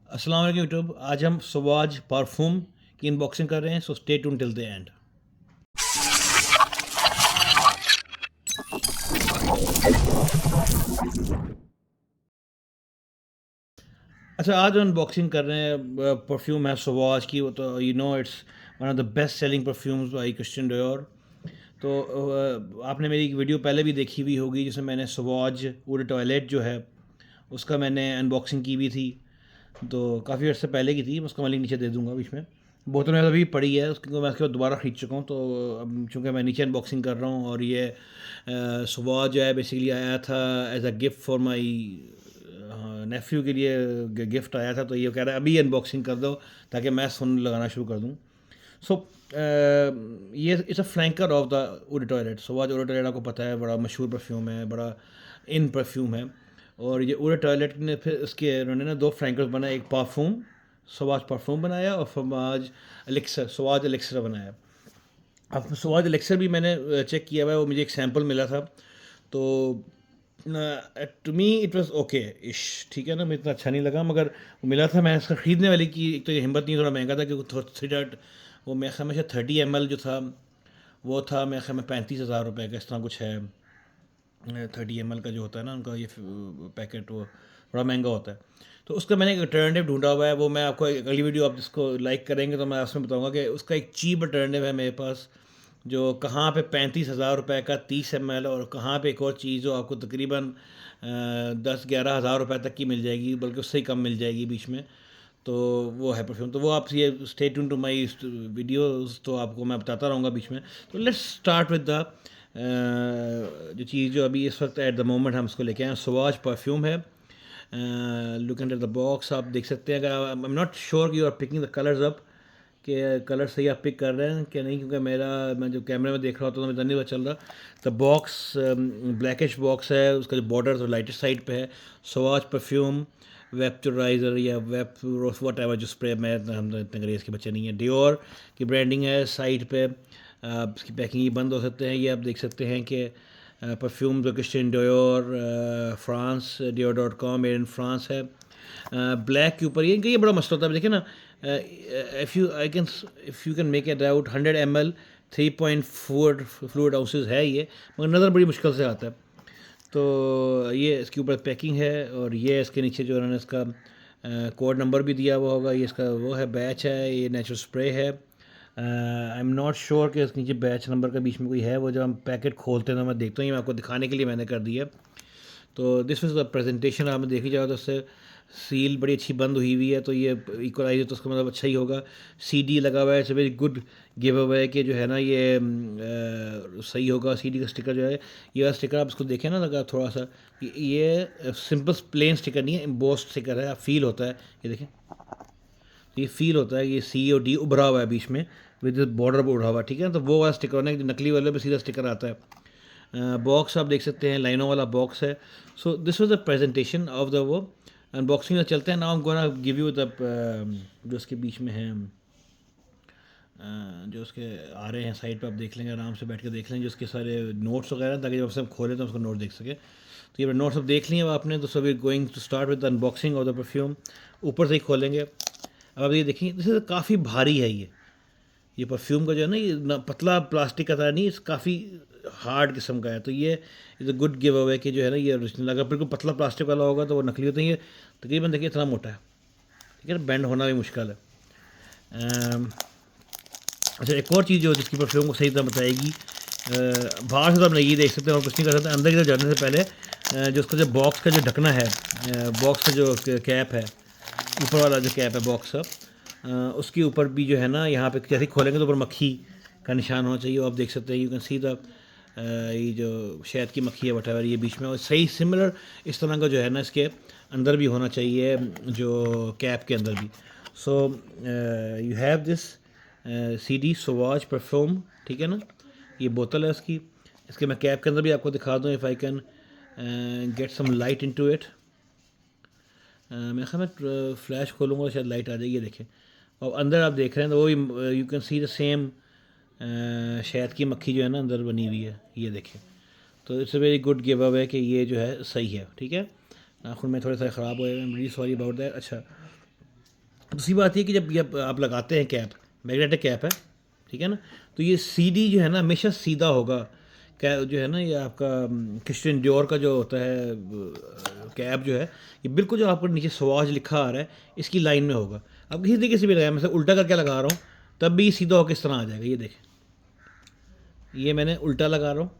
अस्सलाम वालेकुम यूट्यूब। आज हम सवाज परफ्यूम की अनबॉक्सिंग कर रहे हैं, so stay tune till the end. अच्छा, आज अनबॉक्सिंग कर रहे हैं परफ्यूम है सवाज की। वो तो it's one of the best selling perfumes by Christian Dior. तो आपने मेरी एक वीडियो पहले भी देखी हुई होगी जिसमें मैंने सवाज वुड टॉयलेट जो है उसका मैंने अनबॉक्सिंग की भी थी। तो काफ़ी अर्से पहले की थी, मैं उसका मैं लिंक नीचे दे दूंगा बीच में। बोतल में अभी पड़ी है उसकी, मैं उसके बाद दोबारा खरीद चुका हूँ। तो अब चूँकि मैं नीचे अनबॉक्सिंग कर रहा हूँ और ये सवाज जो है बेसिकली आया था as a gift for my nephew के लिए गिफ्ट आया था। तो ये कह रहा है अभी अनबॉक्सिंग कर दो ताकि मैं सुन लगाना शुरू कर दूँ। सो ये it's a flanker of the wood toilette. Sauvage wood toilette आपको पता है बड़ा मशहूर परफ्यूम है, बड़ा इन परफ्यूम है। और ये वुड टॉयलेट ने फिर इसके उन्होंने ना दो फ्लैंकर्स बनाए, एक परफ्यूम सवाज परफ्यूम बनाया और सवाज एलिक्सर सवाज एलिक्सर बनाया। अब सवाज एलिक्सर भी मैंने चेक किया हुआ है, वो मुझे एक सैम्पल मिला था। तो to me it was okayish, ठीक है ना, मुझे इतना अच्छा नहीं लगा मगर वो मिला था। मैं इसका ख़रीदने वाले की एक तो ये हिम्मत नहीं, थोड़ा महंगा था क्योंकि थ्री डॉट वो मेरे ख्याल में शायद 30 ml जो था वो था मेरे ख्याल में 35,000 रुपये का, इस तरह कुछ है। 30 ml का जो होता है ना उनका ये पैकेट, वो बड़ा महंगा होता है। तो उसका मैंने एक अल्टरनेटिव ढूंढा हुआ है, वो मैं आपको एक अगली वीडियो आप जिसको लाइक करेंगे तो मैं उसमें बताऊंगा कि उसका एक चीप अल्टरनेटिव है मेरे पास, जो कहाँ पे 35,000 रुपये का 30 ml और कहाँ पे एक और चीज़ जो आपको तकरीबन 10-11 हज़ार रुपये तक की मिल जाएगी, बल्कि उससे ही कम मिल जाएगी बीच में। तो वो है परफ्यूम। तो वो आप ये stay tune to my videos, तो आपको मैं बताता रहूँगा बीच में। तो लेट्स स्टार्ट विद द जो चीज़ जो अभी इस वक्त एट द मोमेंट हम उसको लेके आए हैं, सवाज परफ्यूम है। लुक एट द बॉक्स आप देख सकते हैं। अगर आई एम नॉट श्योर कि you are picking the colours up, कि कलर सही आप पिक कर रहे हैं कि नहीं, क्योंकि मैं जो कैमरे में देख रहा होता तो मुझे नहीं पता चल रहा। तो बॉक्स ब्लैकिश बॉक्स है, उसका जो बॉर्डर तो लाइटेस्ट साइड पे है। सवाज परफ्यूम वेपचराइज़र या वेप वट एवर जो स्प्रे, मैं हम तो इतने अंग्रेज़ के बच्चे नहीं हैं। डियोर की ब्रांडिंग है साइड पे। इसकी पैकिंग ये बंद हो सकते हैं, ये आप देख सकते हैं कि परफ्यूम जो Christian Dior France dior.com made in France है। ब्लैक के ऊपर ये बड़ा मस्त होता है, देखिए ना। If you can make it out 100 ml 3.4 fluid ounces है ये, मगर नज़र बड़ी मुश्किल से आता है। तो ये इसके ऊपर पैकिंग है और ये इसके नीचे जो उन्होंने इसका कोड नंबर भी दिया हुआ होगा। ये इसका वो है, बैच है, ये नेचुरल स्प्रे है। आई एम नॉट श्योर कि इसके नीचे बैच नंबर का बीच में कोई है, वो जब हम पैकेट खोलते हैं तो मैं देखता हूँ, ये मैं आपको दिखाने के लिए मैंने कर दिया। तो दिस वाज द प्रेजेंटेशन। आप देखी जाए तो उससे सील बड़ी अच्छी बंद हुई हुई है, तो ये इक्वलाइजर तो उसका मतलब अच्छा ही होगा। सीडी लगा हुआ है, it's very good give away कि जो है ना ये सही होगा। सीडी का स्टिकर जो है, ये वाला स्टिकर आप इसको देखें ना, लगा थोड़ा सा, ये सिंपल प्लेन स्टिकर नहीं है, एम्बोस्ड स्टिकर है, फील होता है। ये देखें, ये फील होता है, ये सी और डी उभरा हुआ है बीच में, विद बॉर्डर पर उभरा हुआ, ठीक है। तो वो वाला स्टिकर होना है, जो नकली वाले पे सीधा स्टिकर आता है। बॉक्स आप देख सकते हैं, लाइनों वाला बॉक्स है। So this was the presentation of the वो अनबॉक्सिंग। चलते हैं, now I am gonna give you the जो उसके बीच में है, जो उसके आ रहे हैं साइड पे, आप देख लेंगे, आराम से बैठ के देख लेंगे जो उसके सारे नोट्स वगैरह, ताकि जब से हम खोलें तो उसको नोट देख सके। तो ये नोट्स अब देख लिए अब आपने, तो so we going to start with the unboxing of the perfume. ऊपर से ही खोलेंगे। अब आप ये देखिए, जैसे काफ़ी भारी है ये परफ्यूम का जो है ना, ये ना पतला प्लास्टिक का था नहीं, इस काफ़ी हार्ड किस्म का है। तो ये is a good give away कि जो है ना ये ओरिजिनल। अगर बिल्कुल पतला प्लास्टिक वाला होगा तो वो नकली होता है। ये तकरीबन देखिए इतना मोटा है, ठीक है, बैंड होना भी मुश्किल है। अच्छा, एक और चीज़ जो जिसकी परफ्यूम को सही तरह बताएगी, बाहर से तो आप नहीं देख सकते और कुछ नहीं कर सकते, अंदर की तरफ जाने से पहले जो उसका जो बॉक्स का जो ढकना है, बॉक्स का जो कैप है, ऊपर वाला जो कैप है बॉक्स का, उसके ऊपर भी जो है ना, यहाँ पे जैसे ही खोलेंगे तो ऊपर मक्खी का निशान होना चाहिए। आप देख सकते हैं, यू कैन सी द ये जो शहद की मक्खी है वटेवर, ये बीच में, और सही सिमिलर इस तरह का जो है ना इसके अंदर भी होना चाहिए, जो कैप के अंदर भी। So you have this CD Sauvage perfume, ठीक है ना, ये बोतल है उसकी। इसके मैं कैप के अंदर भी आपको दिखा दूँ, if I can get some light into it. मैं ख्याल में फ्लैश खोलूँगा तो शायद लाइट आ जाएगी, ये देखें। और अंदर आप देख रहे हैं तो वो you can see the same शहद की मक्खी जो है ना अंदर बनी हुई है, ये देखें। तो it's a very good give away कि ये जो है सही है, ठीक है। नाखून में थोड़े से ख़राब हुए, I am really sorry about that. अच्छा, दूसरी बात ये कि जब ये आप लगाते हैं कैप, मैग्नेटिक कैप है, ठीक है ना, तो ये सीडी जो है ना हमेशा सीधा होगा। क्या जो है ना ये आपका क्रिश्चियन डियोर का जो होता है कैप जो है, ये बिल्कुल जो आपको नीचे स्वॉच लिखा आ रहा है इसकी लाइन में होगा। अब किसी तरीके से भी लगाया, मैं से उल्टा करके लगा रहा हूँ तब भी सीधा होकर इस तरह आ जाएगा। ये देखें, ये मैंने उल्टा लगा रहा हूँ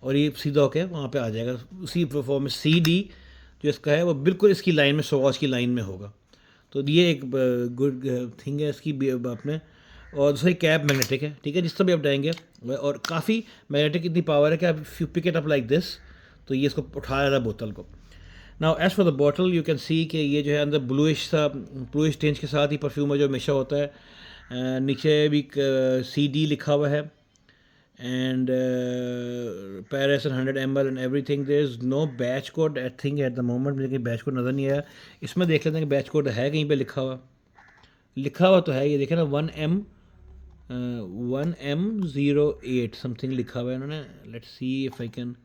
और ये सीधा होकर वहाँ पे आ जाएगा उसी फॉर्म में। सी डी जो इसका है वो बिल्कुल इसकी लाइन में, स्वॉच की लाइन में होगा। तो ये एक गुड थिंग है इसकी भी आपने। और दूसरी कैप मैग्नेटिक है, ठीक है, जिस तरह भी आप डालेंगे, और काफ़ी मैग्नेटिक इतनी पावर है कि आप you pick it up like this तो ये इसको उठा रहा है बोतल को। Now as for the bottle you can see कि ये जो है अंदर ब्लूइश टेंज के साथ ही परफ्यूम है जो हमेशा होता है। नीचे भी सी डी लिखा हुआ है and Paris and 100 ml and everything. there is no batch code I think at the moment, मुझे कहीं बैच कोड नज़र नहीं आया। इसमें देख लेते हैं कि बैच कोड है कहीं पे लिखा हुआ तो है। ये देखें ना 1M08 समथिंग लिखा हुआ है इन्होंने। Let's see if I can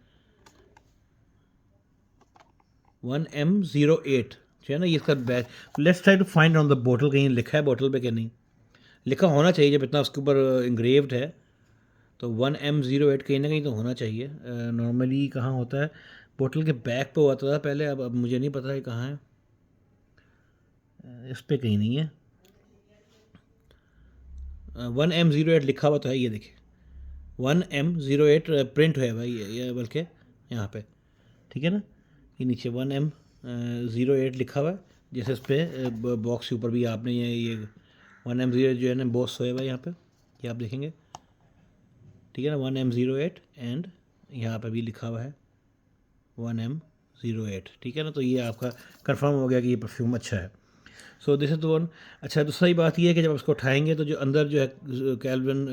1M08 जो है ना ये इसका batch. Let's try to find on the बोतल, कहीं लिखा है बोतल पे कि नहीं। लिखा होना चाहिए जब इतना उसके ऊपर इंग्रेव्ड है तो 1M08 कहीं ना कहीं तो होना चाहिए। नॉर्मली कहाँ होता है, बोतल के बैक पे होता था पहले, अब मुझे नहीं पता है कहाँ है। इस पे कहीं नहीं है। 1M08 लिखा हुआ तो है, ये देखिए 1M08 प्रिंट है भाई ये बल्कि यहाँ पे, ठीक है ना, ये नीचे 1M08 लिखा हुआ है। जैसे इस पर बॉक्स के ऊपर भी आपने ये 1M08 जो है ना बॉस सोया हुआ है यहाँ पे, ये आप देखेंगे, ठीक है ना, 1M08 एंड यहाँ पे भी लिखा हुआ है 1M08, ठीक है ना। तो ये आपका कंफर्म हो गया कि ये परफ्यूम अच्छा है। So this is the one. अच्छा, दूसरी बात ये है कि जब उसको उठाएंगे तो जो अंदर जो है कैल्विन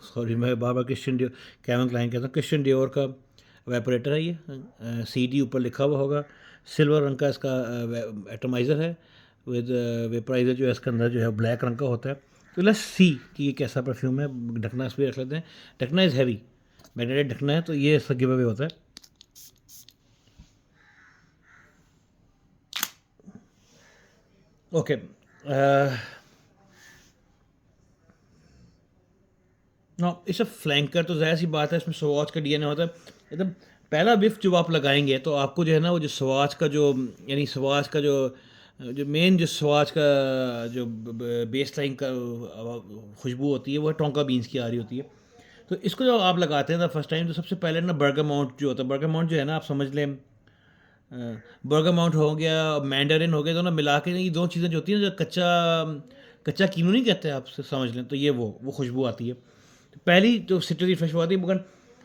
सॉरी मैं बार कैल्विन क्लाइन कहता हूँ, क्रिश्चियन डियोर का वेपोरेटर है। ये सी डी ऊपर लिखा हुआ होगा, सिल्वर रंग का इसका एटमाइज़र है विद वेपराइज़र जो है इसके अंदर जो है ब्लैक रंग का होता है। तो लेट्स सी कि ये कैसा परफ्यूम है। ढकना इस पर रख लेते हैं। ढकना इज़ हैवी, मैग्नेटिक ढकना है तो ये इसका गिव अवे होता है। Okay no it's a flanker, तो ज़ाहिर सी बात है इसमें स्वॉच का डीएनए होता है। एकदम पहला विफ जब आप लगाएंगे तो आपको जो है ना वो जो स्वॉच का जो यानी स्वॉच का जो मेन जो स्वॉच का जो बेस लाइन का खुशबू होती है वो टोंका बीन्स की आ रही होती है। तो इसको जब आप लगाते हैं ना फर्स्ट टाइम, तो सबसे पहले ना बर्गामाउंट जो होता है, बर्गामाउंट जो है ना आप समझ लें बर्गामाउंट हो गया, मैंडरिन हो गया, तो ना मिला के ना ये दो चीज़ें जो होती हैं ना, जो कच्चा कच्चा कीनू नहीं कहते आप समझ लें, तो ये वो खुशबू आती है। तो पहली जो सिट्रसी फ्रेश आती है, मगर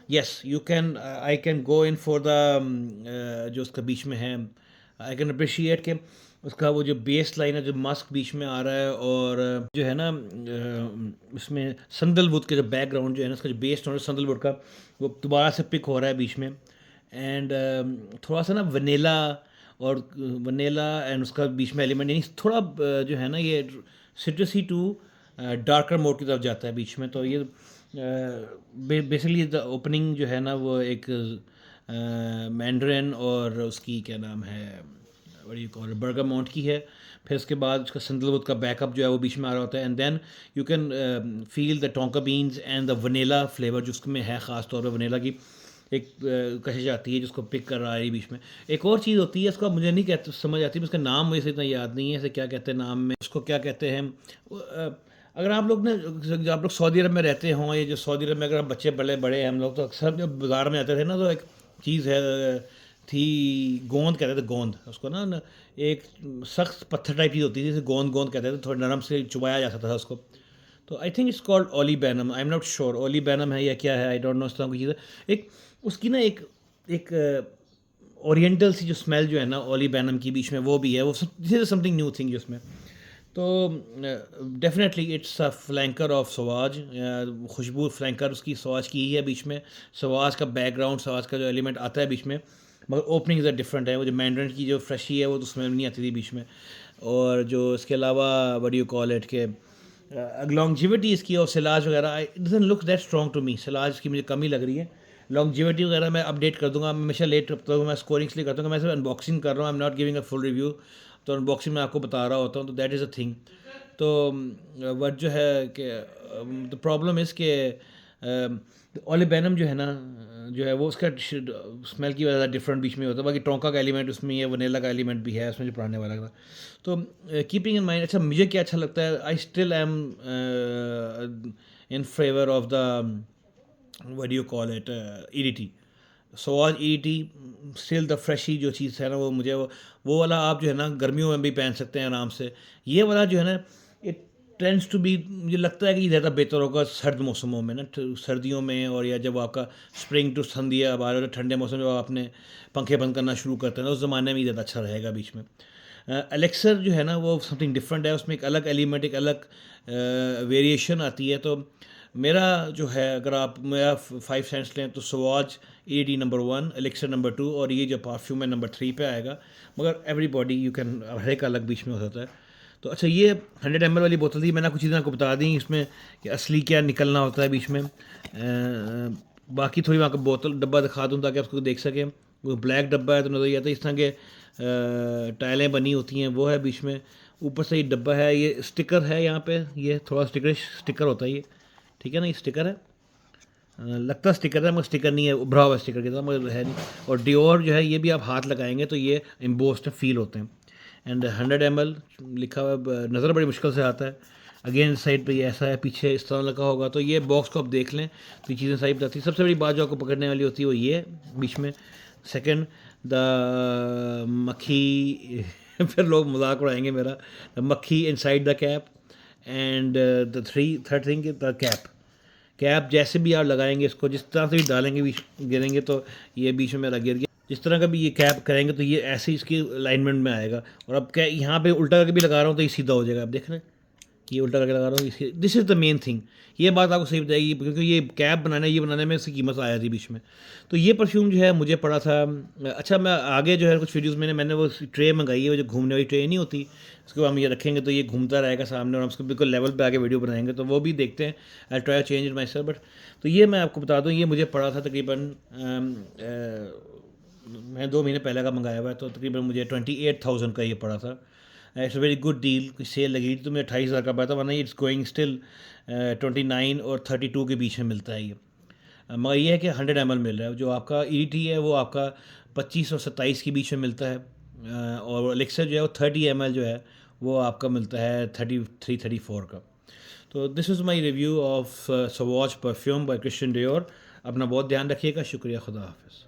yes you can I can go in for the जो उसका बीच में है, आई कैन अप्रिशिएट के उसका वो जो बेस लाइन है जो मस्क बीच में आ रहा है, और जो है ना इसमें संदलवुड के जो बैकग्राउंड जो है ना उसका जो बेस टोन है संदलवुड का, वो दोबारा से पिक हो रहा है बीच में। एंड थोड़ा सा ना वनीला एंड उसका बीच में एलिमेंट, यानी थोड़ा जो है ना ये सिट्रसी टू डार्कर मोड की तरफ जाता है बीच में। तो ये बेसिकली द ओपनिंग जो है ना वो एक मैंड्रिन और उसकी क्या नाम है बड़ी कॉल बर्गामाउंट की है। फिर उसके बाद उसका संदलवुड का बैकअप जो है वो बीच में आ रहा होता है, and then you can feel the tonka beans and the vanilla flavour जो उसमें है, ख़ास तौर पर वनीला की एक कशिश आती है जिसको पिक कर रहा है बीच में। एक और चीज़ होती है इसका मुझे नहीं कहते समझ आती, उसका नाम मुझे इतना याद नहीं है, इसे क्या कहते हैं नाम में, उसको क्या कहते हैं। अगर आप लोग ने जब आप लोग सऊदी अरब में रहते हों, ये जो सऊदी अरब में अगर बच्चे बड़े बड़े हैं हम लोग, तो अक्सर जब बाज़ार में आते थे ना तो एक चीज़ है थी, गोंद कहते थे, गोंद उसको ना एक सख्त पत्थर टाइप चीज़ होती थी जिसे गोंद गोंद कहते थे, थोड़ा नरम से चुबाया जा सकता था उसको। तो I think it's called olibanum, I am not sure olibanum है या क्या है, आई डोंट नो, इस तरह की चीज़ है। एक उसकी ना एक ओरिएंटल सी जो स्मेल जो है ना ओलिबैनम की बीच में वो भी है, वो this is something new thing जिसमें। तो definitely it's a flanker of Sauvage, खुशबू फ्लैंकर उसकी सवाज की ही है बीच में। सवाज का बैकग्राउंड, सवाज का जो एलिमेंट आता है बीच में, मगर ओपनिंग इज़ डिफरेंट है। वो जो मैंड्रिन की जो फ्रेशी है वो तो स्मेल नहीं आती थी बीच में। और जो इसके अलावा what do you call it के लॉन्जिविटी इसकी और सिलाज वगैरह it doesn't look that strong to me. Sillage की मुझे कमी लग रही है। लॉन्जिविटी वगैरह मैं अपडेट कर दूंगा, मैं हमेशा लेट करता हूँ, मैं स्कोरिंग इसलिए करता हूँ कि मैं सिर्फ अनबॉक्सिंग कर रहा हूँ, आई am not giving a full review. तो अनबॉक्सिंग में आपको बता रहा होता हूँ, तो दैट इज़ अ थिंग। तो वट जो है कि द प्रॉब्लम इज़ के ओलिबेनम जो है ना, जो है वो उसका स्मेल की वजह से डिफरेंट बीच में होता है। बाकी टोंका का एलिमेंट उसमें है, वनीला का एलिमेंट भी है उसमें जो पुराने वाला था। तो कीपिंग इन माइंड, अच्छा मुझे क्या अच्छा लगता है, I still am in favour of the what do you call it, EDT. सो आज ईडीटी स्टिल द फ्रेशी जो चीज़ है ना, वो मुझे वो वाला आप जो है ना गर्मियों में भी पहन सकते हैं आराम से। ये वाला जो है ना, इट टेंड्स टू बी, मुझे लगता है कि ज़्यादा बेहतर होगा सर्द मौसमों में ना, सर्दियों में, और या जब आपका स्प्रिंग टू ठंडी या बाहर ठंडे मौसम में आपने पंखे बंद करना शुरू करते हैं ना, उस ज़माने में ज़्यादा अच्छा रहेगा बीच में। एलेक्सर जो है ना वो समथिंग डिफरेंट है, उसमें एक अलग एलिमेंट, एक अलग वेरिएशन आती है। तो मेरा जो है, अगर आप मेरा 5 सेंट्स लें तो swatch ED number 1, elixir number 2, और ये जो परफ्यूम है नंबर 3 पे आएगा। मगर एवरीबॉडी यू कैन, हर एक अलग बीच में हो सकता है। तो अच्छा, ये 100 ml वाली बोतल थी, मैंने कुछ चीज़ें आपको बता दी इसमें कि असली क्या निकलना होता है बीच में। बाकी थोड़ी मैं आपको बोतल डब्बा दिखा दूँ ताकि आप उसको देख सकें। वो ब्लैक डब्बा है तो नज़र आता है, इस तरह के टाइलें बनी होती हैं, वो है बीच में। ऊपर से ये डब्बा है, ये स्टिकर है यहाँ पे, ये थोड़ा स्टिकर होता है ये, ठीक है ना, ये स्टिकर है। लगता स्टिकर है मगर स्टिकर नहीं है, उभरा हुआ स्टिकर की तरह, मगर है नहीं। और डियोर जो है ये भी आप हाथ लगाएंगे तो ये एम्बोस्ड फील होते हैं। एंड 100 ml लिखा हुआ नज़र बड़ी मुश्किल से आता है। अगेन साइड पे ये ऐसा है, पीछे इस तरह लगा होगा। तो ये बॉक्स को आप देख लें तो ये चीज़ें सही बताती हैं। सबसे बड़ी बात जो आपको पकड़ने वाली होती है वो ये है बीच में। सेकंड, द मक्खी फिर लोग मजाक उड़ाएंगे मेरा, द मक्खी inside the cap. And the third thing the cap. Cap जैसे भी आप लगाएंगे इसको, जिस तरह से भी डालेंगे बीच गिरेंगे तो ये बीच में मेरा गिर गया। जिस तरह का भी ये कैप करेंगे तो ये ऐसे ही इसकी अलाइनमेंट में आएगा। और अब क्या यहाँ पे उल्टा करके भी लगा रहा हूँ तो ये सीधा हो जाएगा, आप देख रहे हैं, ये उल्टा करके लगा रहा हूँ इसके। This is the main thing, ये बात आपको सही बताएगी, क्योंकि ये कैप बनाने, ये बनाने में इसकी कीमत आया थी बीच में। तो ये परफ्यूम जो है मुझे पड़ा था। अच्छा, मैं आगे जो है कुछ वीडियोज़ में मैंने वो ट्रे मंगाई है, वो जो घूमने वाली ट्रे नहीं होती, उसको हम ये रखेंगे तो ये घूमता रहेगा सामने, और हम उसको बिल्कुल लेवल पे आके वीडियो बनाएंगे, तो वो भी देखते हैं। I try change it my self. But तो ये मैं आपको बता दूँ, ये मुझे पड़ा था तकरीबन, मैं 2 महीने पहले का मंगाया हुआ है, तो तकरीबन मुझे 28,000 का ये पड़ा था। It's a very good deal, कोई सेल लगी थी तो मुझे 28,000 का पड़ा था, वरना इट्स गोइंग स्टिल 29 और 32 के बीच में मिलता है ये। मगर ये है कि 100 ml मिल रहा है। जो आपका ईडीटी है वो आपका 25 और 27 के बीच में मिलता है। और एलेक्सर जो है वो 30 ml जो है वो आपका मिलता है 33-34 का। तो this is my review of swatch perfume bye Christian Dior. अपना बहुत ध्यान रखिएगा, शुक्रिया, खुदा हाफिज़।